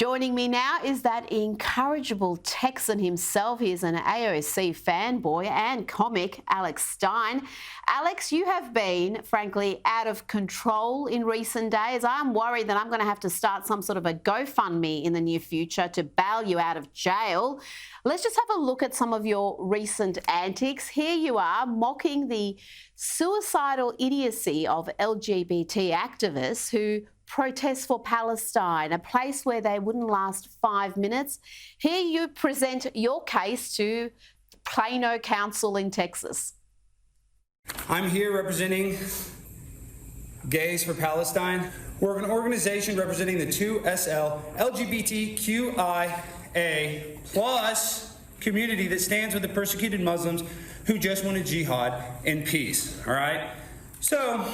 Joining me now is that incorrigible Texan himself. He is an AOC fanboy and comic, Alex Stein. Alex, you have been, frankly, out of control in recent days. I'm worried that I'm going to have to start some sort of a GoFundMe in the near future to bail you out of jail. Let's just have a look at some of your recent antics. Here you are, mocking the suicidal idiocy of LGBT activists who protest for Palestine, a place where they wouldn't last 5 minutes. Here you present your case to Plano Council in Texas. I'm here representing Gays for Palestine. We're an organization representing the 2SL LGBTQIA plus community that stands with the persecuted Muslims who just want a jihad in peace, all right? So,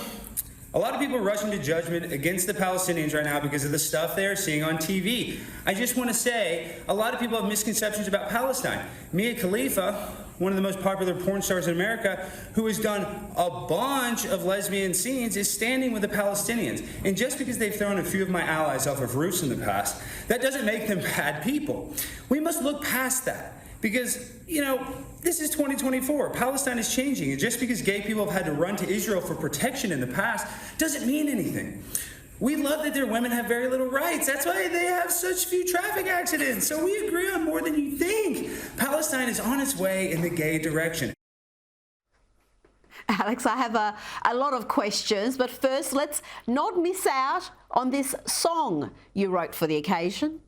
a lot of people are rushing to judgment against the Palestinians right now because of the stuff they are seeing on TV. I just want to say, a lot of people have misconceptions about Palestine. Mia Khalifa, one of the most popular porn stars in America, who has done a bunch of lesbian scenes, is standing with the Palestinians. And just because they've thrown a few of my allies off of roofs in the past, that doesn't make them bad people. We must look past that. Because, you know, this is 2024. Palestine is changing. And just because gay people have had to run to Israel for protection in the past doesn't mean anything. We love that their women have very little rights. That's why they have such few traffic accidents. So we agree on more than you think. Palestine is on its way in the gay direction. Alex, I have a lot of questions, but first let's not miss out on this song you wrote for the occasion.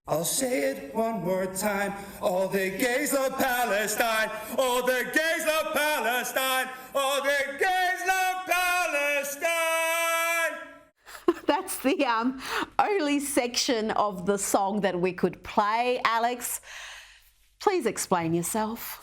I'll say it one more time. All the gays love Palestine. All the gays love Palestine. All the gays love Palestine. That's the only section of the song that we could play. Alex, please explain yourself.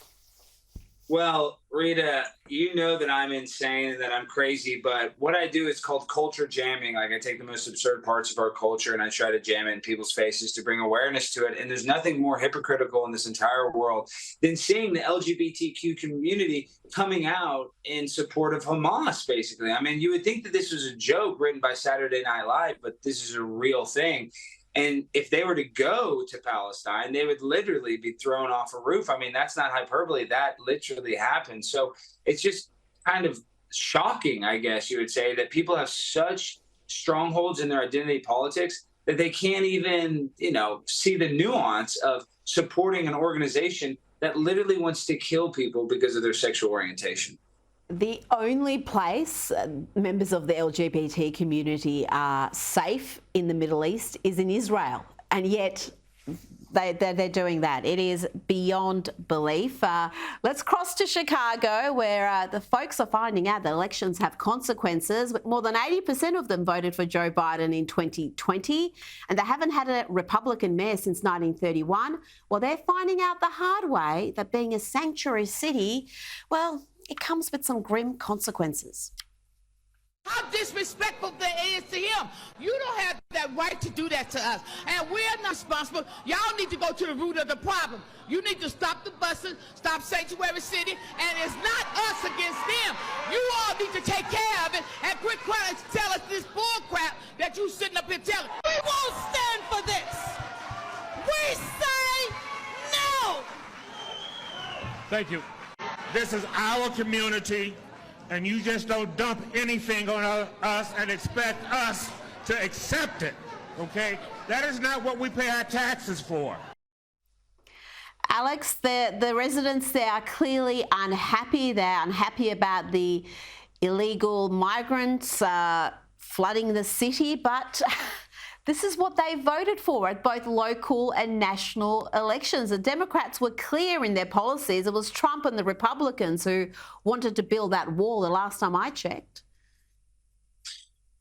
Well, Rita, you know that I'm insane and that I'm crazy, but what I do is called culture jamming. Like, I take the most absurd parts of our culture and I try to jam it in people's faces to bring awareness to it. And there's nothing more hypocritical in this entire world than seeing the LGBTQ community coming out in support of Hamas, basically. I mean, you would think that this was a joke written by Saturday Night Live, but this is a real thing. And if they were to go to Palestine, they would literally be thrown off a roof. I mean, that's not hyperbole. That literally happened. So it's just kind of shocking, I guess you would say, that people have such strongholds in their identity politics that they can't even, see the nuance of supporting an organization that literally wants to kill people because of their sexual orientation. The only place members of the LGBT community are safe in the Middle East is in Israel, and yet they're doing that. It is beyond belief. Let's cross to Chicago, where the folks are finding out that elections have consequences. More than 80% of them voted for Joe Biden in 2020, and they haven't had a Republican mayor since 1931. Well, they're finding out the hard way that being a sanctuary city, well, it comes with some grim consequences. How disrespectful that is to him. You don't have that right to do that to us. And we're not responsible. Y'all need to go to the root of the problem. You need to stop the busing, stop sanctuary city, and it's not us against them. You all need to take care of it and quit trying to tell us this bull crap that you sitting up here telling. We won't stand for this. We say no. Thank you. This is our community, and you just don't dump anything on us and expect us to accept it, okay? That is not what we pay our taxes for. Alex, the residents there are clearly unhappy. They're unhappy about the illegal migrants flooding the city, but this is what they voted for at both local and national elections. The Democrats were clear in their policies. It was Trump and the Republicans who wanted to build that wall the last time I checked.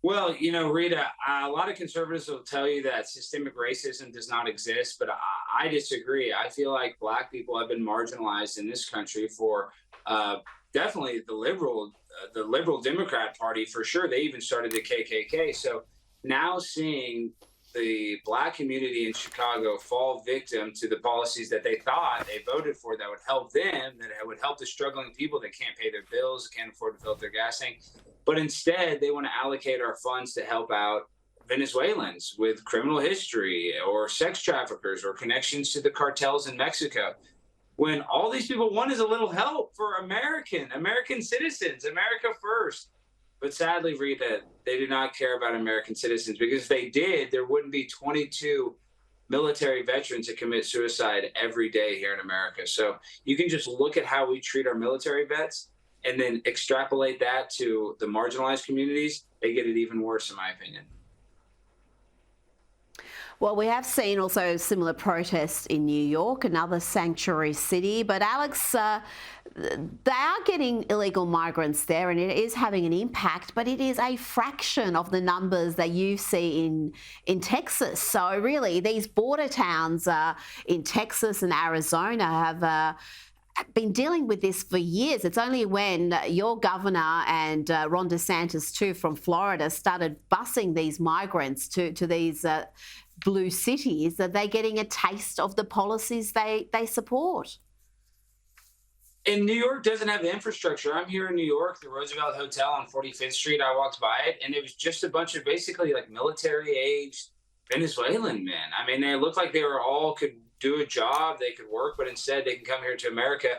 Well, Rita, a lot of conservatives will tell you that systemic racism does not exist, but I disagree. I feel like Black people have been marginalized in this country for definitely the liberal Democrat Party, for sure. They even started the KKK. So now seeing the Black community in Chicago fall victim to the policies that they thought they voted for that would help them, that would help the struggling people that can't pay their bills, can't afford to fill up their gas tank, but instead they want to allocate our funds to help out Venezuelans with criminal history or sex traffickers or connections to the cartels in Mexico, when all these people want is a little help for American citizens, America first. But sadly, Rita, they do not care about American citizens, because if they did, there wouldn't be 22 military veterans that commit suicide every day here in America. So you can just look at how we treat our military vets and then extrapolate that to the marginalized communities. They get it even worse, in my opinion. Well, we have seen also similar protests in New York, another sanctuary city. But Alex, they are getting illegal migrants there, and it is having an impact, but it is a fraction of the numbers that you see in Texas. So really, these border towns in Texas and Arizona have been dealing with this for years. It's only when your governor and Ron DeSantis too from Florida started busing these migrants to these blue cities that they're getting a taste of the policies they support. And New York doesn't have the infrastructure. I'm here in New York, the Roosevelt Hotel on 45th Street. I walked by it, and it was just a bunch of basically like military-aged Venezuelan men. I mean, they looked like they were all could do a job, they could work, but instead they can come here to America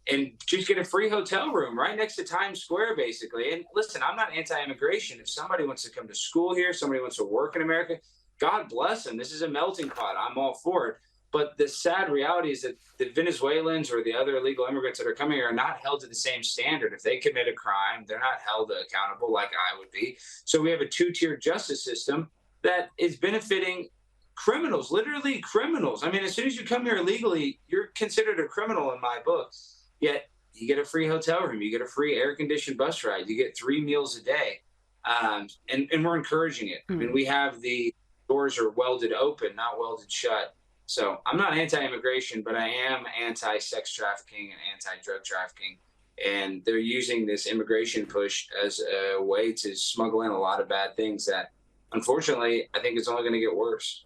and just get a free hotel room right next to Times Square, basically. And listen, I'm not anti-immigration. If somebody wants to come to school here, somebody wants to work in America, God bless them. This is a melting pot. I'm all for it. But the sad reality is that the Venezuelans or the other illegal immigrants that are coming here are not held to the same standard. If they commit a crime, they're not held accountable like I would be. So we have a two-tier justice system that is benefiting criminals, literally criminals. I mean, as soon as you come here illegally, you're considered a criminal in my book. Yet you get a free hotel room, you get a free air-conditioned bus ride, you get 3 meals a day, and we're encouraging it. I mean, we have the doors are welded open, not welded shut. So I'm not anti-immigration, but I am anti-sex trafficking and anti-drug trafficking. And they're using this immigration push as a way to smuggle in a lot of bad things that, unfortunately, I think it's only going to get worse.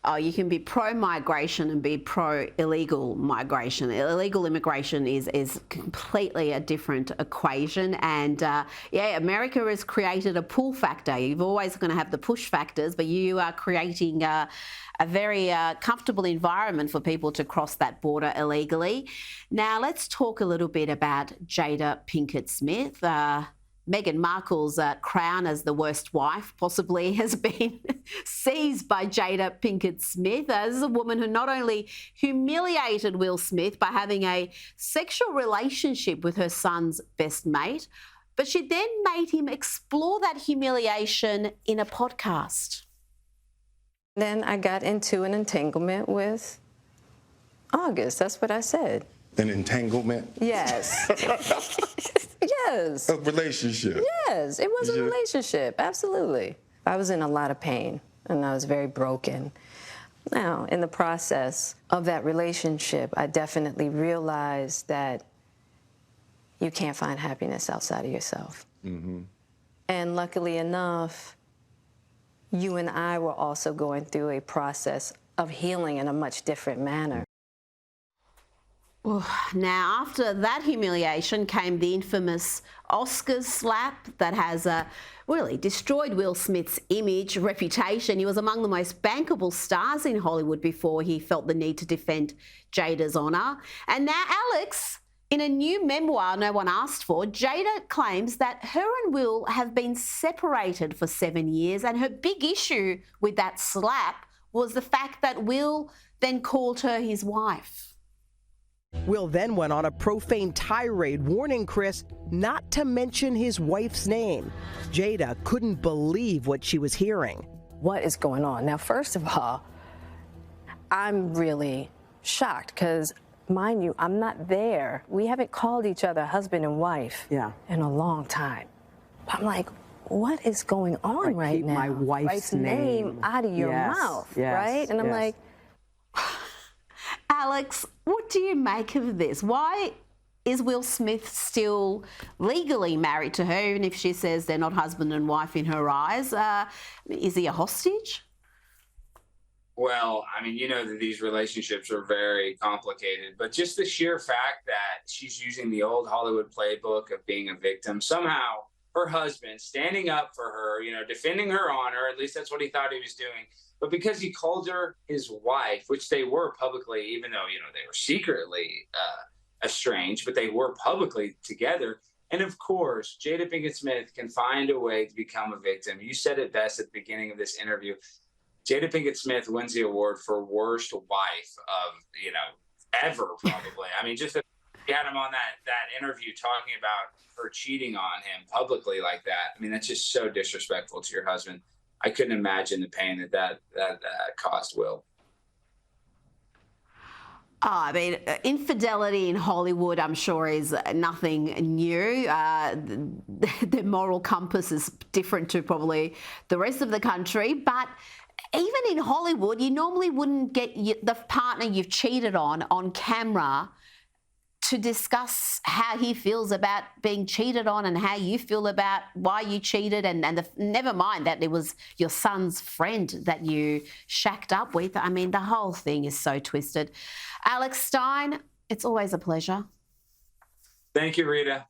Oh, you can be pro-migration and be pro-illegal migration. Illegal immigration is completely a different equation. And yeah, America has created a pull factor. You've always going to have the push factors, but you are creating a very comfortable environment for people to cross that border illegally. Now, let's talk a little bit about Jada Pinkett Smith. Meghan Markle's crown as the worst wife possibly has been seized by Jada Pinkett Smith. This is a woman who not only humiliated Will Smith by having a sexual relationship with her son's best mate, but she then made him explore that humiliation in a podcast. Then I got into an entanglement with August. That's what I said. An entanglement? Yes. Yes. A relationship? Yes, it was a relationship, absolutely. I was in a lot of pain, and I was very broken. Now, in the process of that relationship, I definitely realized that you can't find happiness outside of yourself. Mm-hmm. And luckily enough, you and I were also going through a process of healing in a much different manner. Now, after that humiliation came the infamous Oscars slap that has really destroyed Will Smith's image, reputation. He was among the most bankable stars in Hollywood before he felt the need to defend Jada's honour. And now, Alex, in a new memoir no one asked for, Jada claims that her and Will have been separated for 7 years, and her big issue with that slap was the fact that Will then called her his wife. Will then went on a profane tirade warning Chris not to mention his wife's name. Jada couldn't believe what she was hearing. What is going on? Now, first of all, I'm really shocked because, mind you, I'm not there. We haven't called each other husband and wife in a long time. I'm like, what is going on right keep now? My wife's name out of your mouth, right? And I'm like, Alex, what do you make of this? Why is Will Smith still legally married to her, even if she says they're not husband and wife in her eyes? Is he a hostage? Well, I mean, you know that these relationships are very complicated, but just the sheer fact that she's using the old Hollywood playbook of being a victim, somehow her husband, standing up for her, defending her honor. At least that's what he thought he was doing. But because he called her his wife, which they were publicly, even though, they were secretly estranged, but they were publicly together. And of course, Jada Pinkett Smith can find a way to become a victim. You said it best at the beginning of this interview. Jada Pinkett Smith wins the award for worst wife of, ever, probably. I mean, just you had him on that interview talking about her cheating on him publicly like that. I mean, that's just so disrespectful to your husband. I couldn't imagine the pain that caused Will. I mean, infidelity in Hollywood, I'm sure, is nothing new. The moral compass is different to probably the rest of the country. But even in Hollywood, you normally wouldn't get the partner you've cheated on camera to discuss how he feels about being cheated on and how you feel about why you cheated, and never mind that it was your son's friend that you shacked up with. I mean, the whole thing is so twisted. Alex Stein, it's always a pleasure. Thank you, Rita.